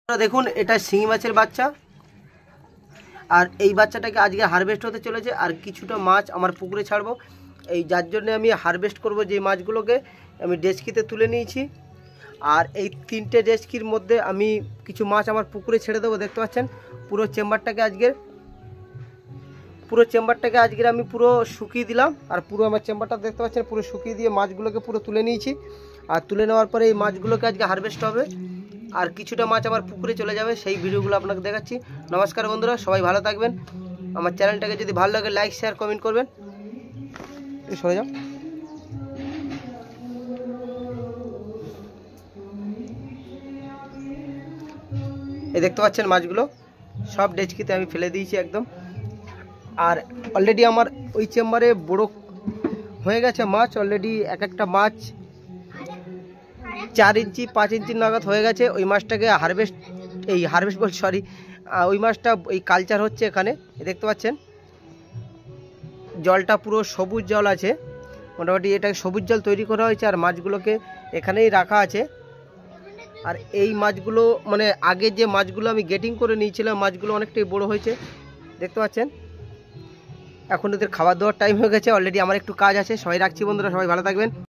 দেখুন এটা শিঙি মাছের বাচ্চা, আর এই বাচ্চাটাকে আজকে হারভেস্ট হতে চলেছে। আর কিছুটা মাছ আমার পুকুরে ছাড়বো, এই যার জন্য আমি হারভেস্ট করব যে মাছগুলোকে আমি ডেস্কিতে তুলে নিয়েছি। আর এই 3টে ডেস্কির মধ্যে আমি কিছু মাছ আমার পুকুরে ছেড়ে দেবো। দেখতে পাচ্ছেন পুরো চেম্বারটাকে আজকের আমি পুরো শুকিয়ে দিলাম। আর পুরো আমার চেম্বারটা দেখতে পাচ্ছেন পুরো শুকিয়ে দিয়ে মাছগুলোকে পুরো তুলে নিয়েছি। আর তুলে নেওয়ার পরে এই মাছগুলোকে আজকে হারভেস্ট হবে, আর কিছুটা মাছ আমার পুকুরে চলে যাবে। সেই ভিডিওগুলো আপনাকে দেখাচ্ছি। নমস্কার বন্ধুরা, সবাই ভালো থাকবেন। আমার চ্যানেলটাকে যদি ভালো লাগে লাইক শেয়ার কমেন্ট করবেন। সরে যাও। এই দেখতে পাচ্ছেন মাছগুলো সব ডেচকিতে আমি ফেলে দিয়েছি একদম। আর অলরেডি আমার ওই চেম্বারে বড় হয়ে গেছে মাছ। অলরেডি এক একটা মাছ 4 ইঞ্চি 5 ইঞ্চি নাগাদ হয়ে গেছে। ওই মাছটাকে ওই মাছটা এই কালচার হচ্ছে এখানে। দেখতে পাচ্ছেন জলটা পুরো সবুজ জল আছে, মোটামুটি এটা সবুজ জল তৈরি করা হয়েছে। আর মাছগুলোকে এখানেই রাখা আছে। আর এই মাছগুলো মানে আগে যে মাছগুলো আমি গেটিং করে নিয়েছিলাম, মাছগুলো অনেকটাই বড় হয়েছে। দেখতে পাচ্ছেন এখন ওদের খাবার দাবার টাইম হয়ে গেছে। অলরেডি আমার একটু কাজ আছে। সবাই রাখছি বন্ধুরা, সবাই ভালো থাকবেন।